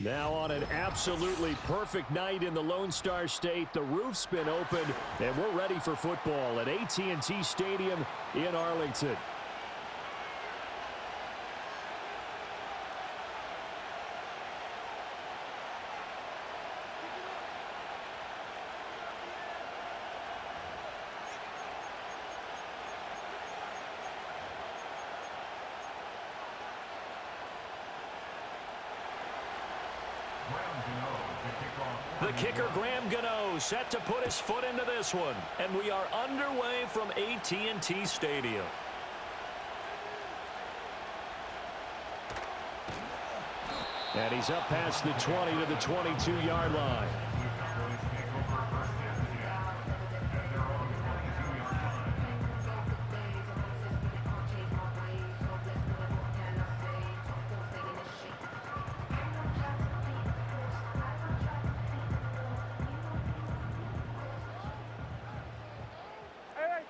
Now on an absolutely perfect night in the Lone Star State, the roof's been opened, and we're ready for football at AT&T Stadium in Arlington. The kicker, Graham Gano, set to put his foot into this one. And we are underway from AT&T Stadium. And he's up past the 20 to the 22-yard line.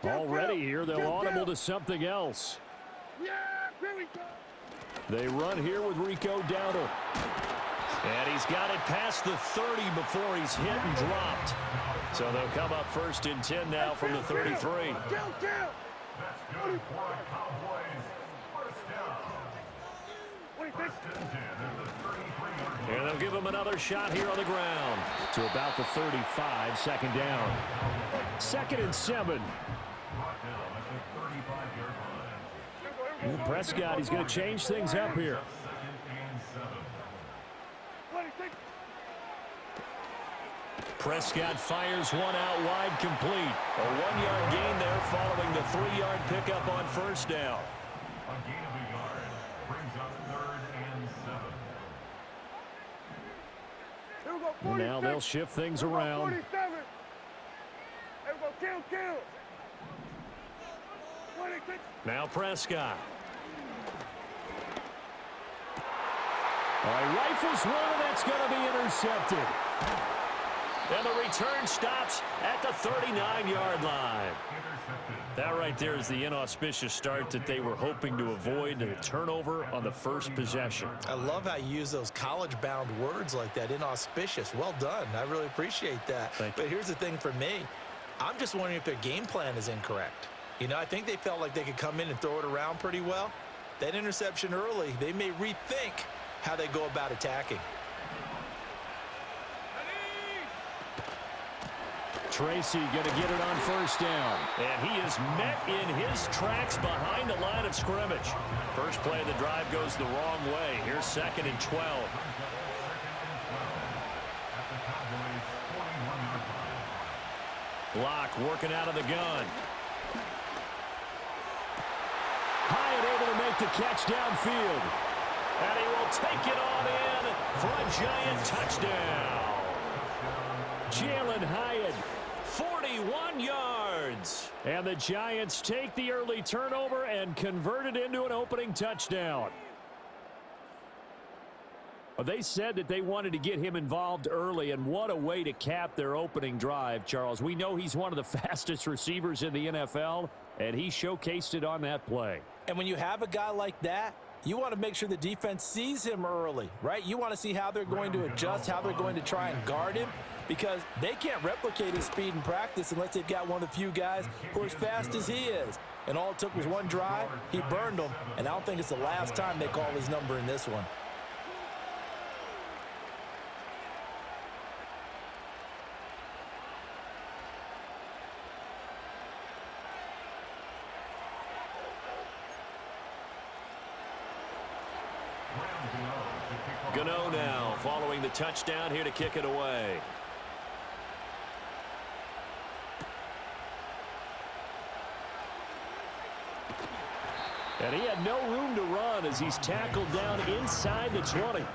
Already here, they'll audible to something else. They run here with Rico Dowdle. And he's got it past the 30 before he's hit and dropped. So they'll come up first and 10 now from the 33. And they'll give him another shot here on the ground to about the 35, second down. 2nd and 7. And Prescott, he's going to change things up here. Prescott fires one out wide, complete. A 1-yard gain there following the 3-yard pickup on first down. A gain of a yard brings up 3rd and 7. And now they'll shift things around. Now Prescott. All right, rifles one, and that's going to be intercepted. And the return stops at the 39-yard line. That right there is the inauspicious start that they were hoping to avoid, and a turnover on the first possession. I love how you use those college-bound words like that, inauspicious. Well done. I really appreciate that. But here's the thing for me. I'm just wondering if their game plan is incorrect. You know, I think they felt like they could come in and throw it around pretty well. That interception early, they may rethink how they go about attacking. Tracy going to get it on first down. And he is met in his tracks behind the line of scrimmage. First play of the drive goes the wrong way. Here's 2nd and 12. Block working out of the gun. Hyatt able to make the catch downfield. And he will take it on in for a giant touchdown. Jalen Hyatt, 41 yards. And the Giants take the early turnover and convert it into an opening touchdown. They said that they wanted to get him involved early, and what a way to cap their opening drive, Charles. We know he's one of the fastest receivers in the NFL, and he showcased it on that play. And when you have a guy like that, you want to make sure the defense sees him early, right? You want to see how they're going to adjust, how they're going to try and guard him, because they can't replicate his speed in practice unless they've got one of the few guys who are as fast as he is. And all it took was one drive. He burned them, and I don't think it's the last time they call his number in this one. Gano now following the touchdown here to kick it away. And he had no room to run as he's tackled down inside the 20.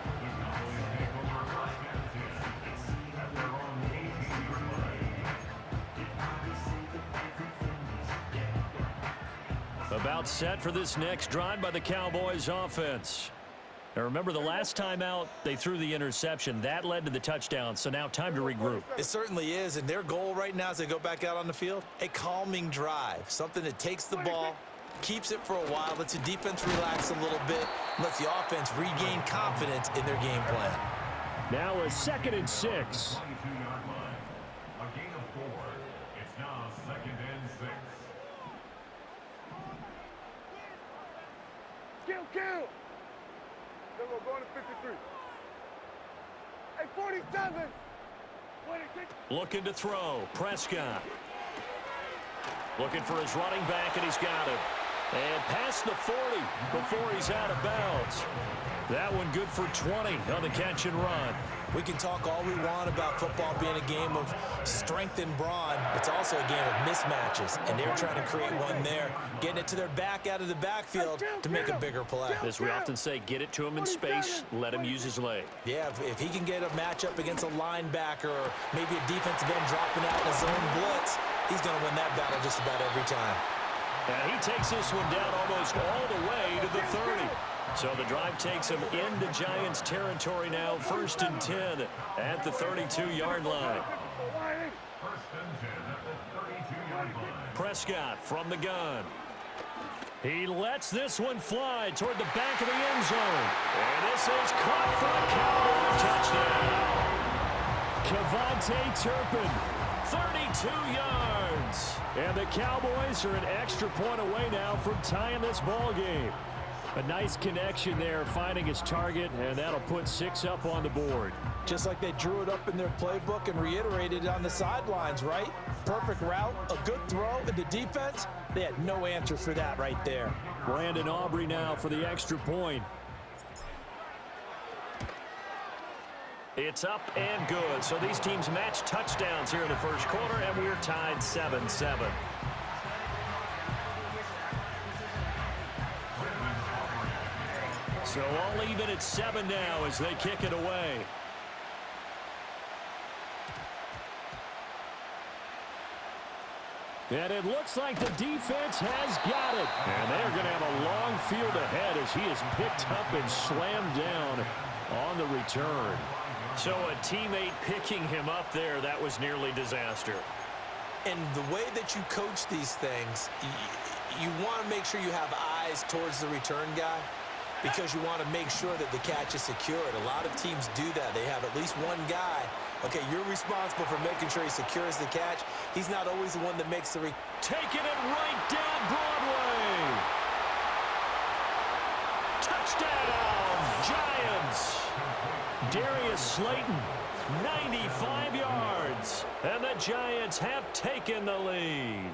About set for this next drive by the Cowboys offense. Now remember, the last time out, they threw the interception. That led to the touchdown, so now time to regroup. It certainly is, and their goal right now as they go back out on the field, a calming drive, something that takes the ball, keeps it for a while, lets the defense relax a little bit, lets the offense regain confidence in their game plan. Now a 2nd and 6. 22-yard line. A gain of 4. It's now 2nd and 6. Kill. Then we're going to 53. Hey, 47. Looking to throw. Prescott. Looking for his running back, and he's got him. And past the 40 before he's out of bounds. That one good for 20 on the catch and run. We can talk all we want about football being a game of strength and brawn. It's also a game of mismatches, and they're trying to create one there, getting it to their back out of the backfield to make a bigger play. As we often say, get it to him in space, let him use his leg. Yeah, if he can get a matchup against a linebacker or maybe a defensive end dropping out in a zone blitz, he's going to win that battle just about every time. And he takes this one down almost all the way to the 30. So the drive takes him into Giants territory now, 1st and 10 at the 32-yard line. 1st and 10 at the 32-yard line. Prescott from the gun. He lets this one fly toward the back of the end zone. And this is caught for a Cowboy touchdown. Kevontae Turpin, 32 yards. And the Cowboys are an extra point away now from tying this ball game. A nice connection there, finding his target, and that'll put 6 up on the board. Just like they drew it up in their playbook and reiterated it on the sidelines, right? Perfect route, a good throw, and the defense, they had no answer for that right there. Brandon Aubrey now for the extra point. It's up and good. So these teams match touchdowns here in the first quarter, and we're tied 7-7. So all even at 7 now as they kick it away. And it looks like the defense has got it. And they're going to have a long field ahead as he is picked up and slammed down on the return. So a teammate picking him up there, that was nearly disaster. And the way that you coach these things, you want to make sure you have eyes towards the return guy, because you want to make sure that the catch is secured. A lot of teams do that. They have at least one guy. Okay, you're responsible for making sure he secures the catch. He's not always the one that makes the taking it right down Broadway. Touchdown, Giants. Darius Slayton, 95 yards. And the Giants have taken the lead.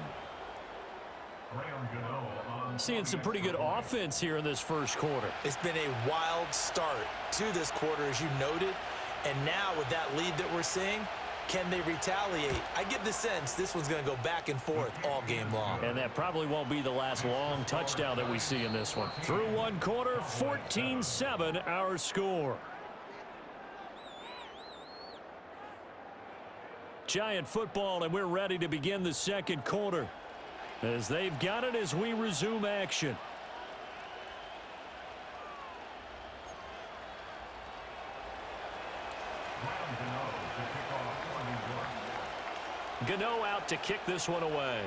Seeing some pretty good offense here in this first quarter. It's been a wild start to this quarter, as you noted. And now with that lead that we're seeing, can they retaliate? I get the sense this one's going to go back and forth all game long. And that probably won't be the last long touchdown that we see in this one. Through one quarter, 14-7 our score. Giant football, and we're ready to begin the second quarter, as they've got it as we resume action. Gano out to kick this one away.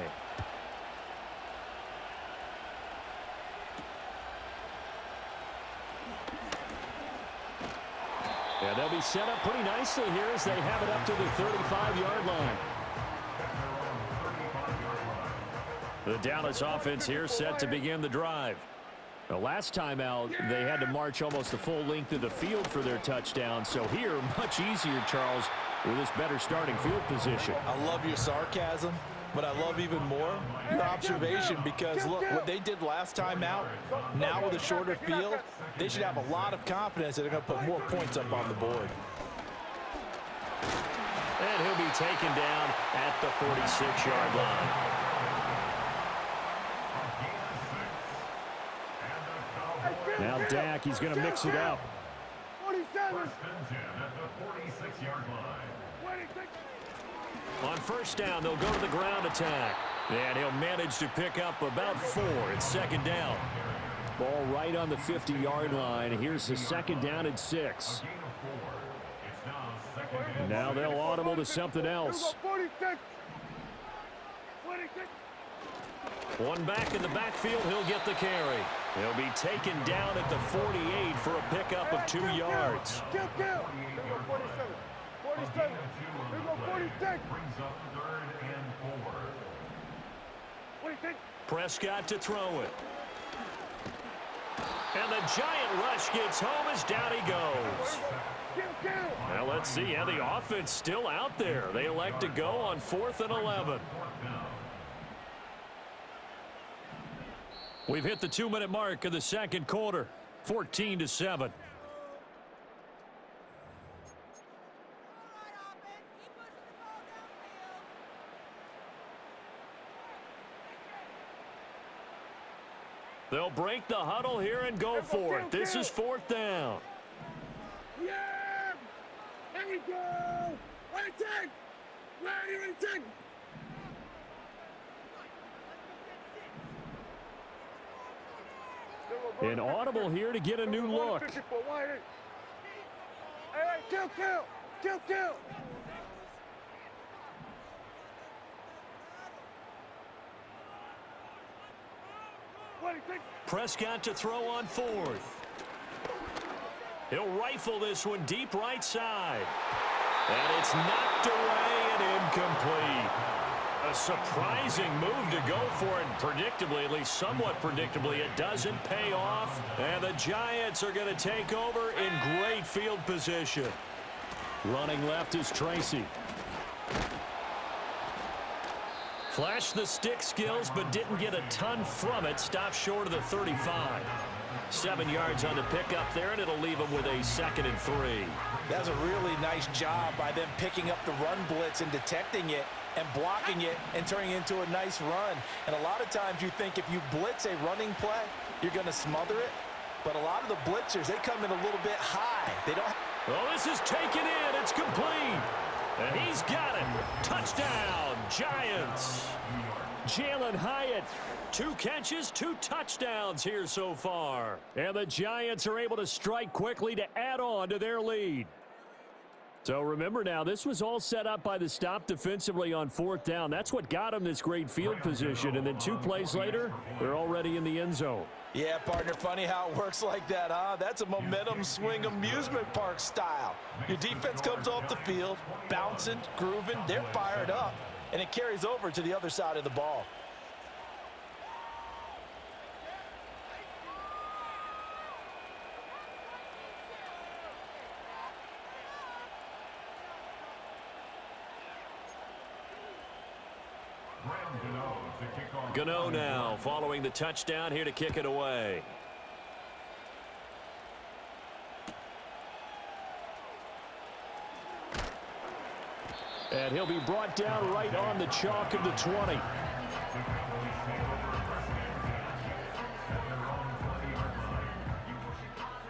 And they'll be set up pretty nicely here as they have it up to the 35-yard line. The Dallas offense here set to begin the drive. The last time out, they had to march almost the full length of the field for their touchdown. So here, much easier, Charles, with this better starting field position. I love your sarcasm, but I love even more your observation, because look, what they did last time out, now with a shorter field, they should have a lot of confidence that they're going to put more points up on the board. And he'll be taken down at the 46-yard line. Now Dak, he's going to mix it up. 47. At the 46-yard line. On first down, they'll go to the ground attack. And he'll manage to pick up about 4. It's second down. Ball right on the 50-yard line. Here's the second down and 6. Now they'll audible to something else. 46. 26. One back in the backfield, he'll get the carry. He'll be taken down at the 48 for a pickup of 2 yards. Kill. Here we go 47. 47. Here we go 46. Brings up 3rd and 4. 46. Prescott to throw it. And the giant rush gets home as down he goes. Kill. Well, let's see. Yeah, the offense still out there. They elect to go on 4th and 11. We've hit the 2-minute mark of the second quarter. 14-7. They'll break the huddle here and go for it. This is 4th down. Yeah! There we go! Ready, take! An audible here to get a new look. Hey, kill! Prescott to throw on 4th. He'll rifle this one deep right side. And it's knocked away and incomplete. A surprising move to go for it. Predictably, at least somewhat predictably, it doesn't pay off. And the Giants are going to take over in great field position. Running left is Tracy. Flashed the stick skills, but didn't get a ton from it. Stopped short of the 35. 7 yards on the pickup there, and it'll leave them with a 2nd and 3. That's a really nice job by them picking up the run blitz and detecting it and blocking it and turning it into a nice run. And a lot of times you think if you blitz a running play, you're going to smother it. But a lot of the blitzers, they come in a little bit high. They don't. Well, this is taken in. It's complete. And he's got it. Touchdown, Giants. Jalen Hyatt, 2 catches, 2 touchdowns here so far. And the Giants are able to strike quickly to add on to their lead. So remember now, this was all set up by the stop defensively on 4th down. That's what got them this great field position. And then 2 plays later, they're already in the end zone. Yeah, partner, funny how it works like that, huh? That's a momentum swing amusement park style. Your defense comes off the field, bouncing, grooving, they're fired up, and it carries over to the other side of the ball. Gano now following the touchdown here to kick it away. And he'll be brought down right on the chalk of the 20.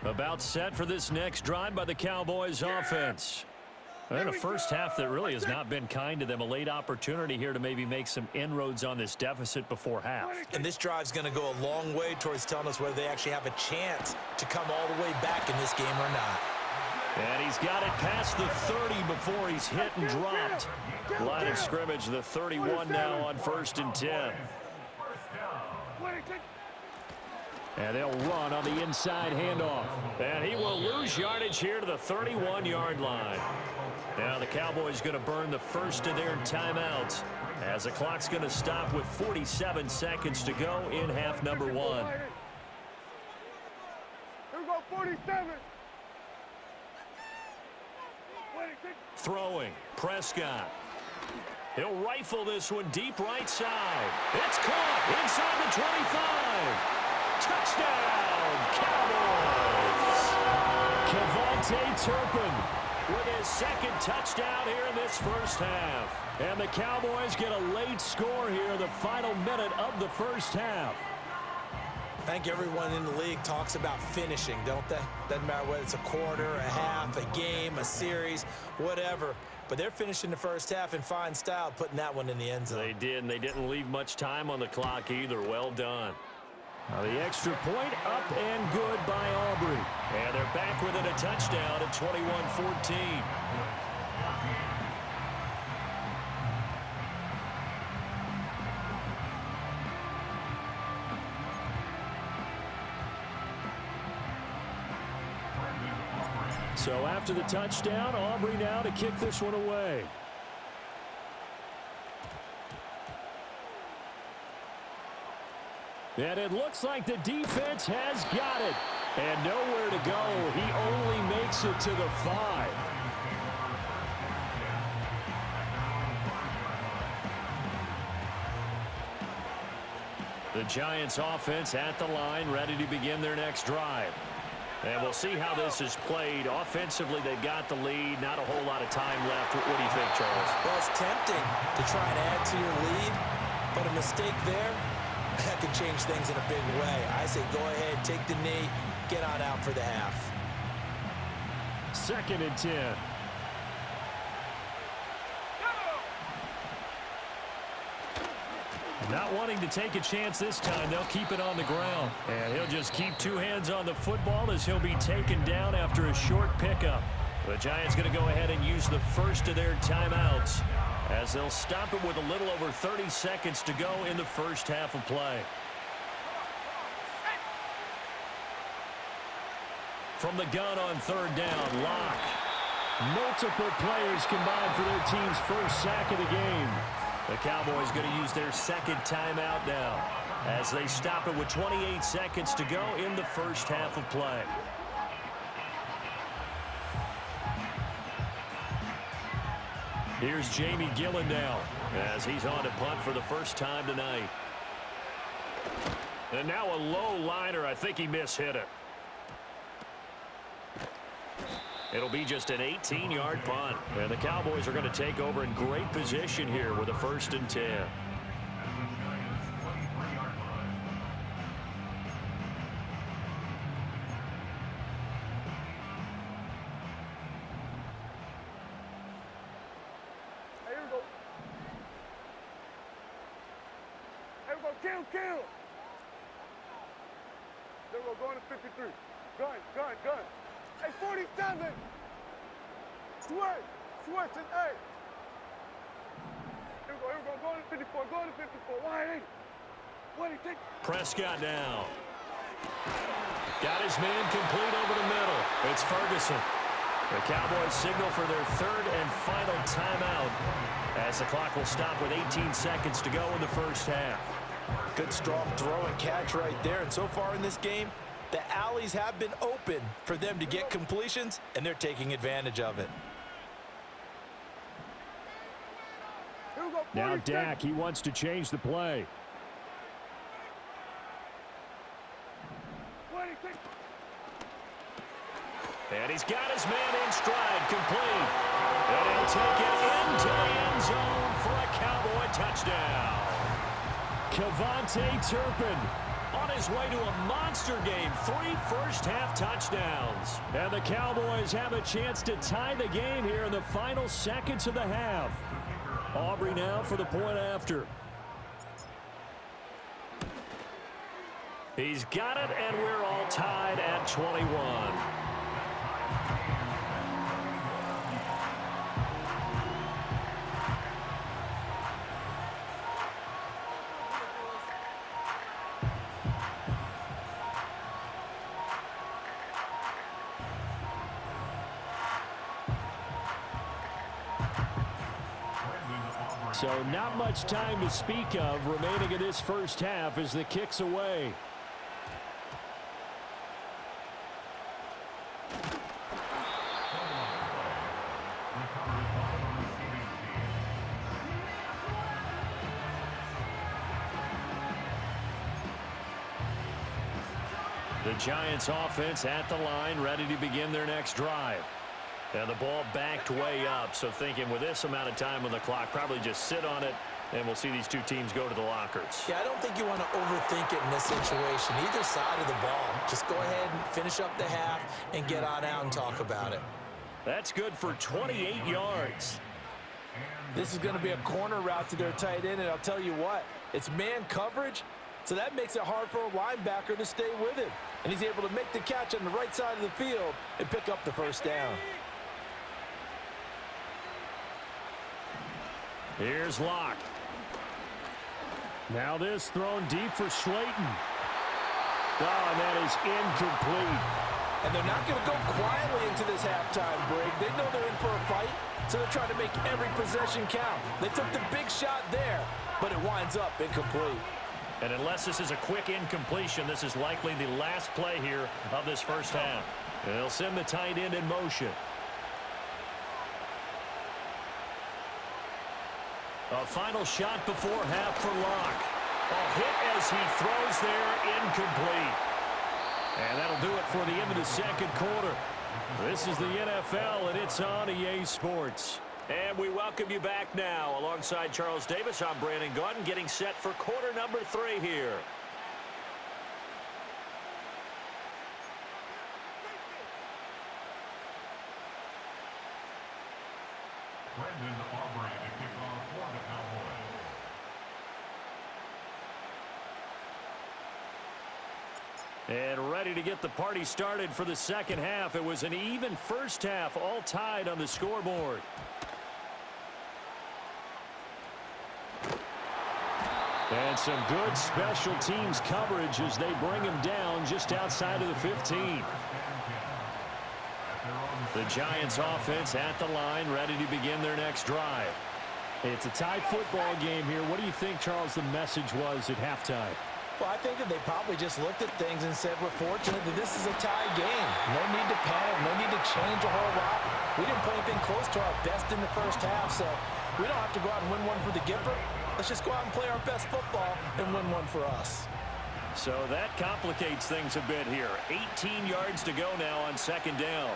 About set for this next drive by the Cowboys offense. And a first half that really has not been kind to them. A late opportunity here to maybe make some inroads on this deficit before half. And this drive's going to go a long way towards telling us whether they actually have a chance to come all the way back in this game or not. And he's got it past the 30 before he's hit and dropped. Line of scrimmage, the 31 now on 1st and 10. And they'll run on the inside handoff. And he will lose yardage here to the 31-yard line. Now the Cowboys going to burn the first of their timeouts as the clock's going to stop with 47 seconds to go in half number 1. Here we go 47. Throwing, Prescott. He'll rifle this one deep right side. It's caught inside the 25. Touchdown, Cowboys! Kevontae Turpin with his 2nd touchdown here in this first half. And the Cowboys get a late score here in the final minute of the first half. I think everyone in the league talks about finishing, don't they? Doesn't matter whether it's a quarter, a half, a game, a series, whatever. But they're finishing the first half in fine style, putting that one in the end zone. They did, and they didn't leave much time on the clock either. Well done. Now the extra point up and good by Aubrey. And they're back within a touchdown at 21-14. So after the touchdown, Aubrey now to kick this one away. And it looks like the defense has got it. And nowhere to go. He only makes it to the 5. The Giants offense at the line, ready to begin their next drive. And we'll see how this is played. Offensively, they got the lead. Not a whole lot of time left. What do you think, Charles? Well, it's tempting to try and add to your lead, but a mistake there, that could change things in a big way. I say go ahead, take the knee, get on out for the half. 2nd and 10. Not wanting to take a chance this time. They'll keep it on the ground. And he'll just keep 2 hands on the football as he'll be taken down after a short pickup. The Giants going to go ahead and use the first of their timeouts as they'll stop it with a little over 30 seconds to go in the first half of play. From the gun on 3rd down, Locke. Multiple players combined for their team's first sack of the game. The Cowboys going to use their 2nd timeout now as they stop it with 28 seconds to go in the first half of play. Here's Jamie Gillen now as he's on to punt for the first time tonight. And now a low liner. I think he mishit it. It'll be just an 18-yard punt. And the Cowboys are going to take over in great position here with a 1st and 10. Hey, here we go. Here we go. Kill. There we go. Going to 53. Gun. Hey, 47! Switch, and hey! Here we go, going to 54, wide 80. Take. Prescott now. Got his man complete over the middle. It's Ferguson. The Cowboys signal for their 3rd and final timeout as the clock will stop with 18 seconds to go in the first half. Good strong throw and catch right there. And so far in this game, the alleys have been open for them to get completions, and they're taking advantage of it. Now Dak, he wants to change the play. And he's got his man in stride, complete. And he'll take it into the end zone for a Cowboy touchdown. Kevontae Turpin on his way to a monster game. 3 first-half touchdowns. And the Cowboys have a chance to tie the game here in the final seconds of the half. Aubrey now for the point after. He's got it, and we're all tied at 21. So not much time to speak of remaining in this first half as the kick's away. The Giants offense at the line, ready to begin their next drive. And the ball backed way up, so thinking with this amount of time on the clock, probably just sit on it, and we'll see these two teams go to the lockers. Yeah, I don't think you want to overthink it in this situation. Either side of the ball. Just go ahead and finish up the half and get on out and talk about it. That's good for 28 yards. This is going to be a corner route to their tight end, and I'll tell you what, it's man coverage, so that makes it hard for a linebacker to stay with him. And he's able to make the catch on the right side of the field and pick up the first down. Here's Locke. Now this thrown deep for Slayton. Oh, and that is incomplete. And they're not going to go quietly into this halftime break. They know they're in for a fight, so they're trying to make every possession count. They took the big shot there, but it winds up incomplete. And unless this is a quick incompletion, this is likely the last play here of this first half. They'll send the tight end in motion. A final shot before half for Locke. A hit as he throws there, incomplete. And that'll do it for the end of the second quarter. This is the NFL, and it's on EA Sports. And we welcome you back now. Alongside Charles Davis, I'm Brandon Gaudin, getting set for quarter number 3 here. Brendan Aubrey to kick off for the Cowboys. And ready to get the party started for the second half. It was an even first half, all tied on the scoreboard. And some good special teams coverage as they bring him down just outside of the 15. The Giants offense at the line, ready to begin their next drive. It's a tie football game here. What do you think, Charles, the message was at halftime? Well, I think that they probably just looked at things and said, we're fortunate that this is a tie game. No need to panic, no need to change a whole lot. We didn't play anything close to our best in the first half, so we don't have to go out and win one for the Gipper. Let's just go out and play our best football and win one for us. So that complicates things a bit here. 18 yards to go now on second down.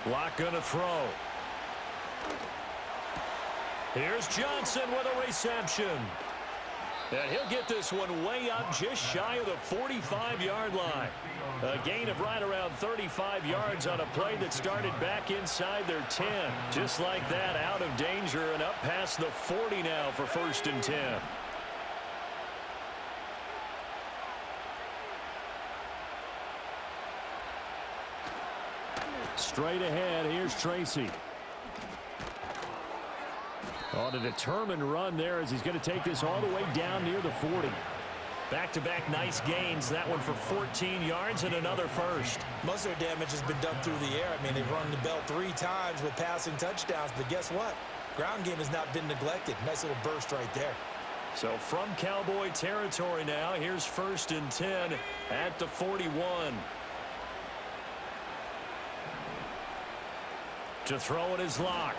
Locke gonna throw. Here's Johnson with a reception. And he'll get this one way up just shy of the 45-yard line. A gain of right around 35 yards on a play that started back inside their 10. Just like that, out of danger and up past the 40 now for 1st and 10. Straight ahead, here's Tracy. On a determined run there as he's going to take this all the way down near the 40. Back-to-back nice gains. That one for 14 yards and another first. Most of their damage has been done through the air. I mean, they've run the bell 3 times with passing touchdowns, but guess what? Ground game has not been neglected. Nice little burst right there. So from Cowboy territory now, here's 1st and 10 at the 41. To throw it is Locke.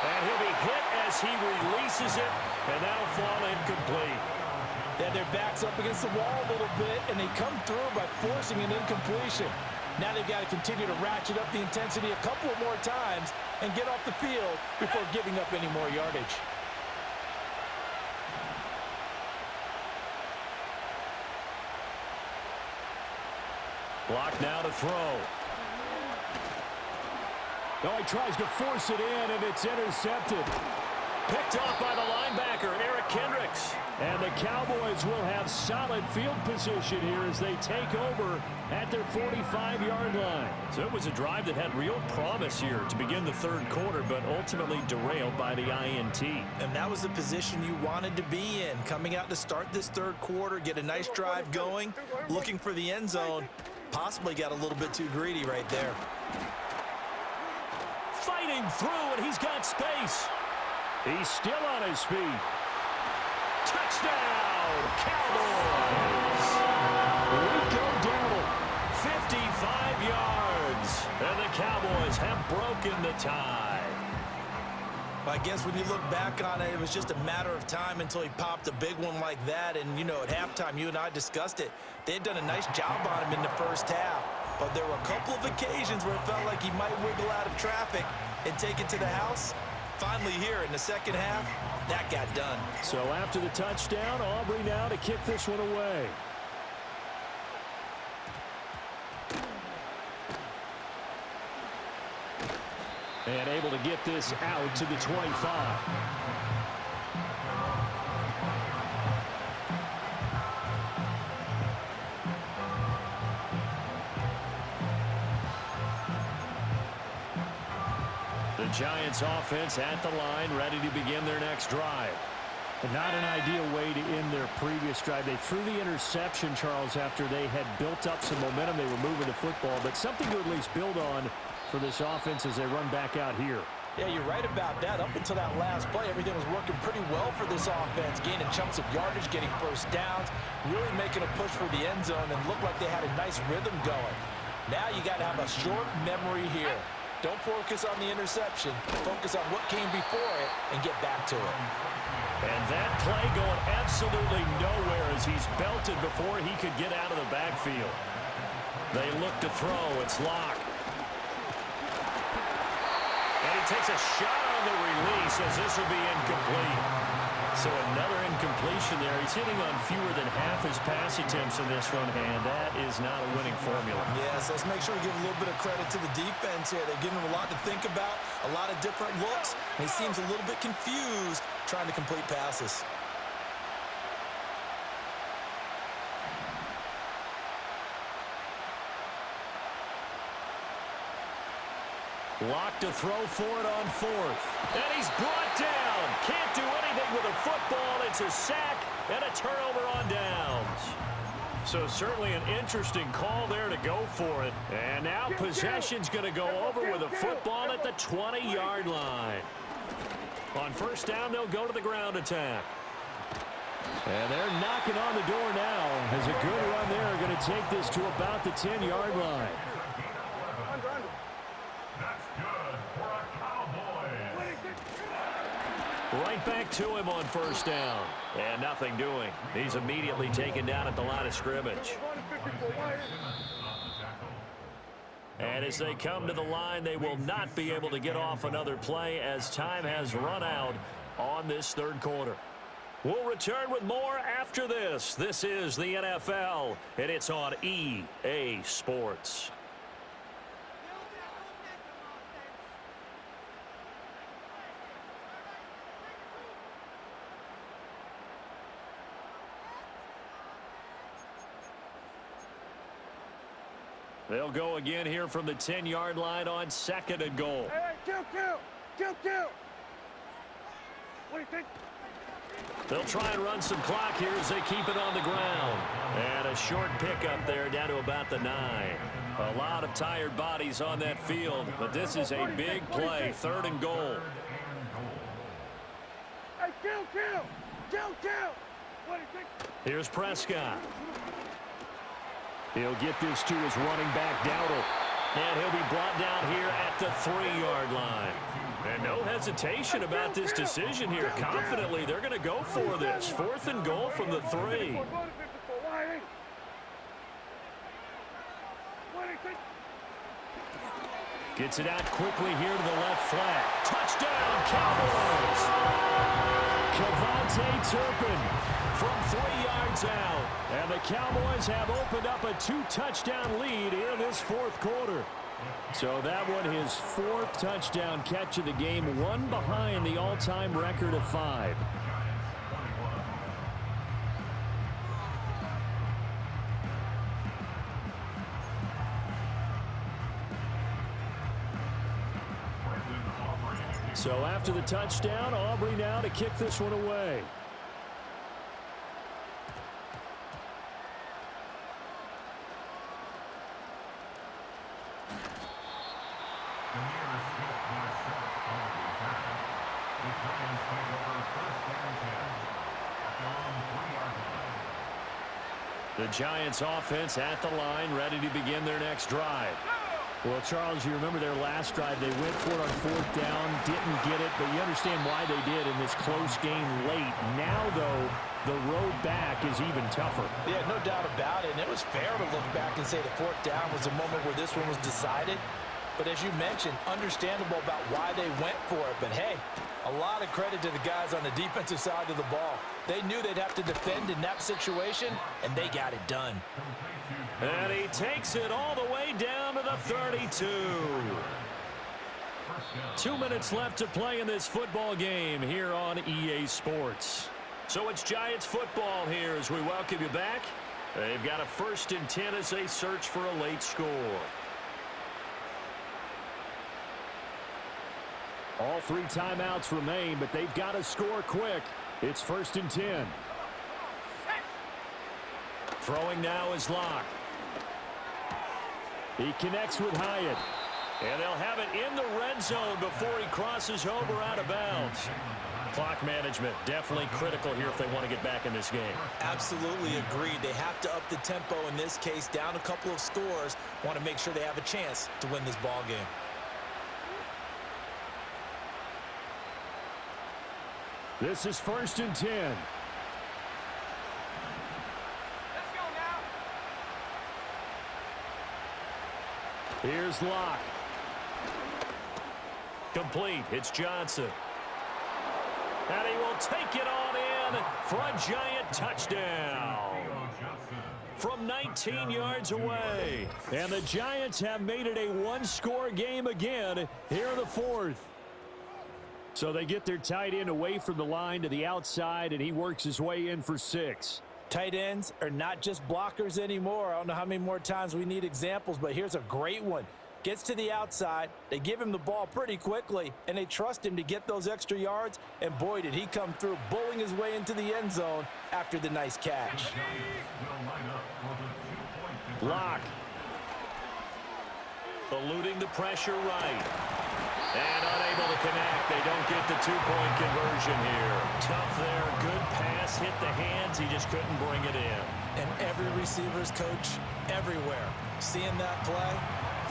And he'll be hit as he releases it, and that'll fall incomplete. Yeah, their back's up against the wall a little bit, and they come through by forcing an incompletion. Now they've got to continue to ratchet up the intensity a couple of more times and get off the field before giving up any more yardage. Locke now to throw. Oh, he tries to force it in, and it's intercepted. Picked off by the linebacker, Eric Kendricks. And the Cowboys will have solid field position here as they take over at their 45-yard line. So it was a drive that had real promise here to begin the third quarter, but ultimately derailed by the INT. And that was the position you wanted to be in. Coming out to start this third quarter, get a nice drive going, looking for the end zone. Possibly got a little bit too greedy right there. Fighting through, and he's got space. He's still on his feet. Touchdown, Cowboys! We go down 55 yards, and the Cowboys have broken the tie. I guess when you look back on it, it was just a matter of time until he popped a big one like that. And, you know, at halftime, you and I discussed it. They had done a nice job on him in the first half. But there were a couple of occasions where it felt like he might wiggle out of traffic and take it to the house. Finally here in the second half, that got done. So after the touchdown, Aubrey now to kick this one away. And able to get this out to the 25. The Giants offense at the line, ready to begin their next drive. Not an ideal way to end their previous drive. They threw the interception, Charles, after they had built up some momentum. They were moving the football, but something to at least build on for this offense as they run back out here. Yeah, you're right about that. Up until that last play, everything was working pretty well for this offense, gaining chunks of yardage, getting first downs, really making a push for the end zone, and looked like they had a nice rhythm going. Now you got to have a short memory here. Don't focus on the interception. Focus on what came before it and get back to it. And that play going absolutely nowhere as he's belted before he could get out of the backfield. They look to throw. It's Locke. And he takes a shot on the release as this will be incomplete. So another incompletion there. He's hitting on fewer than half his pass attempts in this one, and that is not a winning formula. Yes, let's make sure we give a little bit of credit to the defense here. They've given him a lot to think about, a lot of different looks, and he seems a little bit confused trying to complete passes. Locke to throw for it on fourth. And he's brought down. Can't do anything with a football. It's a sack and a turnover on downs. So certainly an interesting call there to go for it. And now possession's going to go over with a football at the 20-yard line. On first down, they'll go to the ground attack. And they're knocking on the door now as a good run there are going to take this to about the 10-yard line. Right back to him on first down. And nothing doing. He's immediately taken down at the line of scrimmage. And as they come to the line, they will not be able to get off another play as time has run out on this third quarter. We'll return with more after this. This is the NFL, and it's on EA Sports. They'll go again here from the 10-yard line on second and goal. Hey, kill. What do you think? They'll try and run some clock here as they keep it on the ground. And a short pickup there down to about the 9. A lot of tired bodies on that field, but this is a big play, third and goal. Hey, kill. What do you think? Here's Prescott. He'll get this to his running back, Dowdle. And he'll be brought down here at the 3-yard line. And no hesitation about this decision here. Confidently, they're going to go for this. Fourth and goal from the 3. Gets it out quickly here to the left flat. Touchdown, Cowboys! Kevontae Turpin from 3 yards out. And the Cowboys have opened up a 2-touchdown lead in this fourth quarter. So that one, his 4th touchdown catch of the game, one behind the all-time record of 5. So after the touchdown, Aubrey now to kick this one away. The Giants offense at the line, ready to begin their next drive. Well, Charles, you remember their last drive. They went for it on fourth down, didn't get it, but you understand why they did in this close game late. Now, though, the road back is even tougher. Yeah, no doubt about it. And it was fair to look back and say the fourth down was the moment where this one was decided. But as you mentioned, understandable about why they went for it. But, hey, a lot of credit to the guys on the defensive side of the ball. They knew they'd have to defend in that situation, and they got it done. And he takes it all the way down to the 32. 2 minutes left to play in this football game here on EA Sports. So it's Giants football here as we welcome you back. They've got a 1st and 10 as they search for a late score. All 3 timeouts remain, but they've got to score quick. It's 1st and 10. Throwing now is Locke. He connects with Hyatt. And they'll have it in the red zone before he crosses over out of bounds. Clock management, definitely critical here if they want to get back in this game. Absolutely agreed. They have to up the tempo in this case, down a couple of scores. Want to make sure they have a chance to win this ball game. This is 1st and 10. Let's go now. Here's Locke. Complete. It's Johnson. And he will take it on in for a giant touchdown from 19 yards away. And the Giants have made it a one-score game again here in the 4th. So they get their tight end away from the line to the outside, and he works his way in for 6. Tight ends are not just blockers anymore. I don't know how many more times we need examples, but here's a great one. Gets to the outside, they give him the ball pretty quickly, and they trust him to get those extra yards, and boy, did he come through, bowling his way into the end zone after the nice catch. Locke. Eluding the pressure right. And unable to connect. They don't get the two-point conversion here. Tough there. Good pass. Hit the hands. He just couldn't bring it in. And every receiver's coach everywhere. Seeing that play,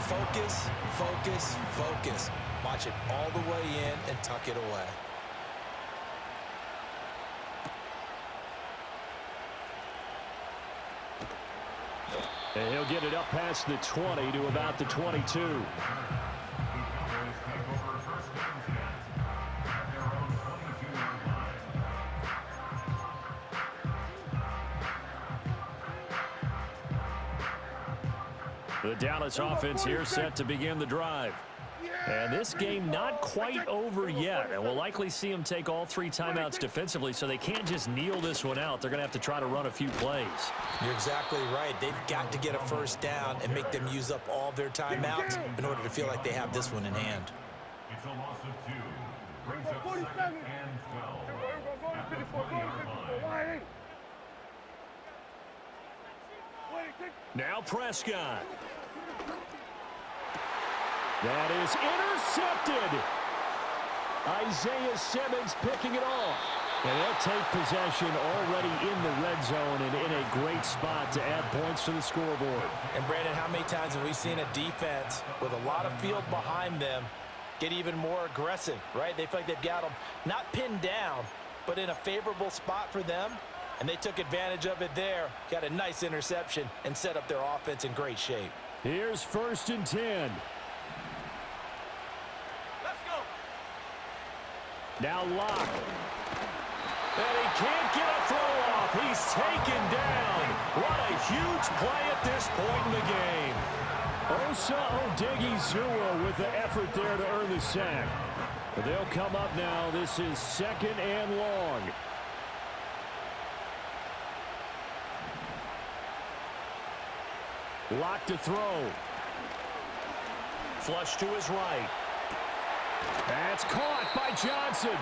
focus, focus, focus. Watch it all the way in and tuck it away. And he'll get it up past the 20 to about the 22. The Dallas offense here set to begin the drive. And this game not quite over yet. And we'll likely see them take all 3 timeouts defensively, so they can't just kneel this one out. They're going to have to try to run a few plays. You're exactly right. They've got to get a first down and make them use up all their timeouts in order to feel like they have this one in hand. It's a loss of 2. Brings up 2nd and 12. At the 20-yard line. Now Prescott. That is intercepted. Isaiah Simmons picking it off. And they'll take possession already in the red zone and in a great spot to add points to the scoreboard. And Brandon, how many times have we seen a defense with a lot of field behind them get even more aggressive, right? They feel like they've got them not pinned down, but in a favorable spot for them. And they took advantage of it there. Got a nice interception and set up their offense in great shape. Here's 1st and 10. Let's go. Now Locke. And he can't get a throw off. He's taken down. What a huge play at this point in the game. Osa Odighizuwa with the effort there to earn the sack. But they'll come up now. This is 2nd and long. Locke to throw. Flush to his right. That's caught by Johnson.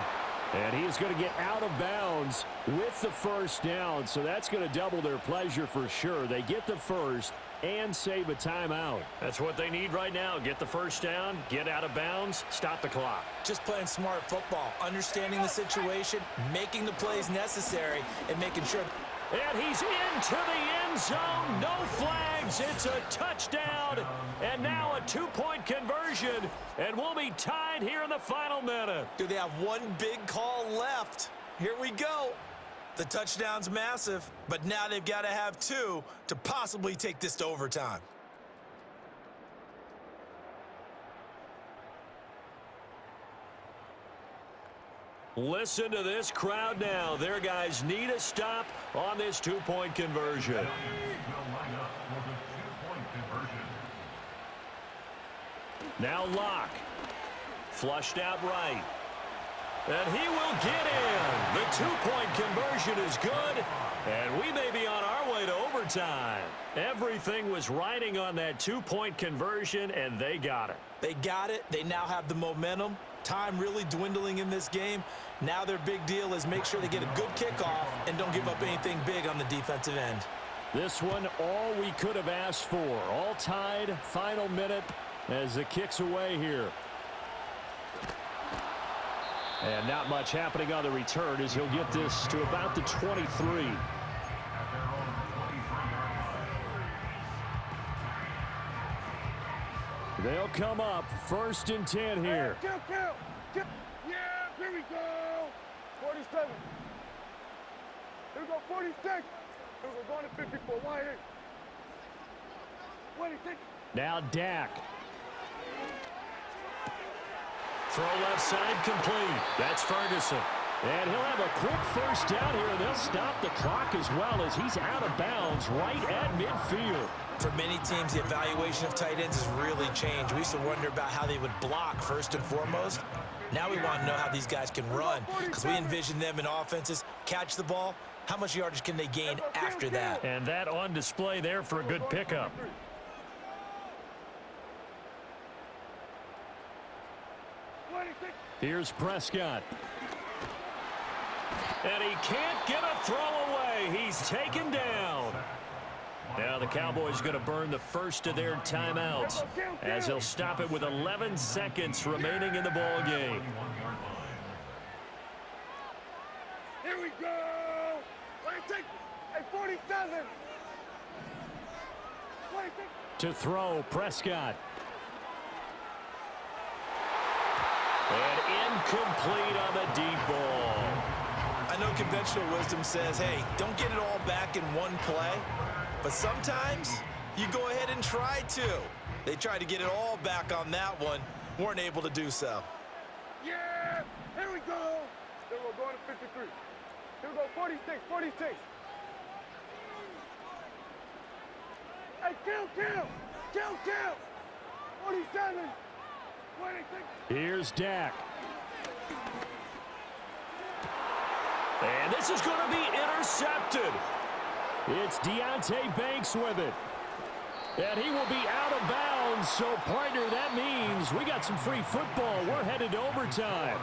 And he's going to get out of bounds with the first down. So that's going to double their pleasure for sure. They get the first and save a timeout. That's what they need right now. Get the first down, get out of bounds, stop the clock. Just playing smart football, understanding the situation, making the plays necessary, and making sure. And he's into the end zone. No flags. It's a touchdown. And now a 2-point conversion. And we'll be tied here in the final minute. Do they have one big call left? Here we go. The touchdown's massive, but now they've got to have 2 to possibly take this to overtime. Listen to this crowd now. Their guys need a stop on this 2-point conversion. Now Locke. Flushed out right. And he will get in. The 2-point conversion is good. And we may be on our way to overtime. Everything was riding on that 2-point conversion, and they got it. They got it. They now have the momentum. time really dwindling in this game. Now their big deal is make sure they get a good kickoff and don't give up anything big on the defensive end. This one, all we could have asked for. All tied, final minute as the kick's away here. And not much happening on the return as he'll get this to about the 23. They'll come up 1st and 10 here. Count. Yeah, here we go. 47. Here we go, 46. Here we go, going to 54. Wide eight. 26. Now Dak. Throw left side complete. That's Ferguson. And he'll have a quick first down here, and they'll stop the clock as well as he's out of bounds right at midfield. For many teams, the evaluation of tight ends has really changed. We used to wonder about how they would block first and foremost. Now we want to know how these guys can run because we envision them in offenses, catch the ball. How much yardage can they gain after that? And that on display there for a good pickup. Here's Prescott. And he can't get a throw away. He's taken down. Now the Cowboys going to burn the first of their timeouts as they'll stop it with 11 seconds remaining in the ball game. Here we go. 26 and 47. 26. To throw, Prescott. And incomplete on the deep ball. I know conventional wisdom says, hey, don't get it all back in one play. But sometimes you go ahead and try to. They tried to get it all back on that one. Weren't able to do so. Yeah, here we go. Here we're going to 53. Here we go, 46. Hey, count. 47. 26. Here's Dak. And this is going to be intercepted. It's Deonte Banks with it. And he will be out of bounds. So, partner, that means we got some free football. We're headed to overtime.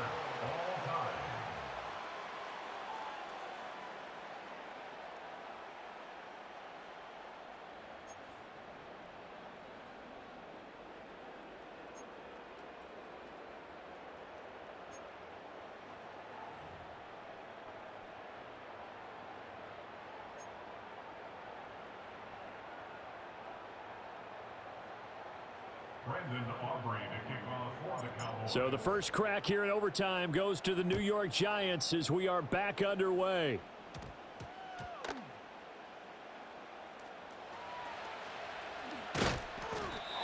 So the first crack here in overtime goes to the New York Giants as we are back underway.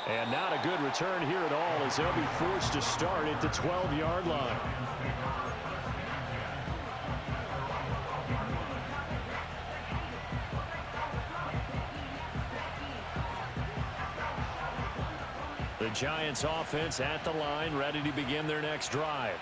And not a good return here at all as they'll be forced to start at the 12-yard line. The Giants offense at the line, ready to begin their next drive.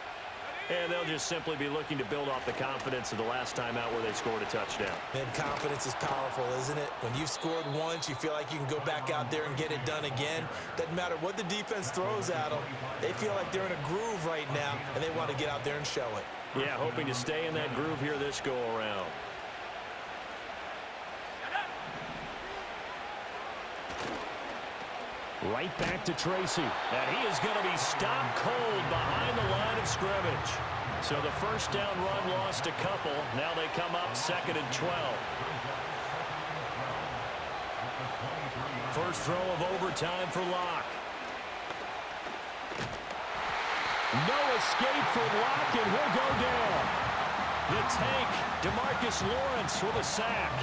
And they'll just simply be looking to build off the confidence of the last time out where they scored a touchdown. Man, confidence is powerful, isn't it? When you've scored once, you feel like you can go back out there and get it done again. Doesn't matter what the defense throws at them. They feel like they're in a groove right now, and they want to get out there and show it. Yeah, hoping to stay in that groove here this go-around. Right back to Tracy. And he is going to be stopped cold behind the line of scrimmage. So the first down run lost a couple. Now they come up 2nd and 12. First throw of overtime for Locke. No escape for Locke, and he'll go down. The tank, DeMarcus Lawrence with a sack.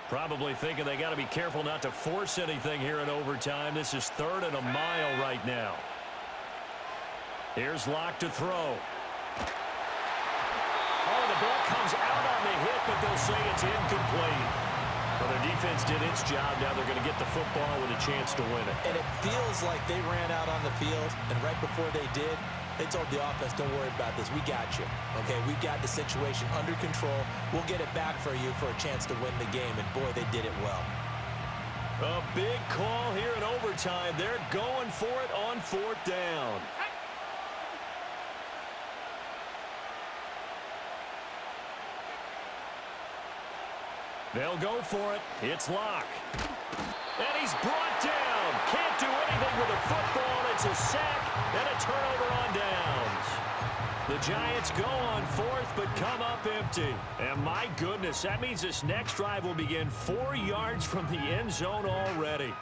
Probably thinking they got to be careful not to force anything here in overtime. This is 3rd and a mile right now. Here's Locke to throw. Oh, the ball comes out on the hit, but they'll say it's incomplete. Well, their defense did its job. Now they're going to get the football with a chance to win it. And it feels like they ran out on the field, and right before they did, They told the offense, don't worry about this. We got you. Okay, we got the situation under control. We'll get it back for you for a chance to win the game. And, boy, they did it well. A big call here in overtime. They're going for it on 4th down. They'll go for it. It's Locke. And he's brought down. Can't do anything with the football. It's a sack and a turnover on downs. The Giants go on 4th but come up empty. And my goodness, that means this next drive will begin 4 yards from the end zone already.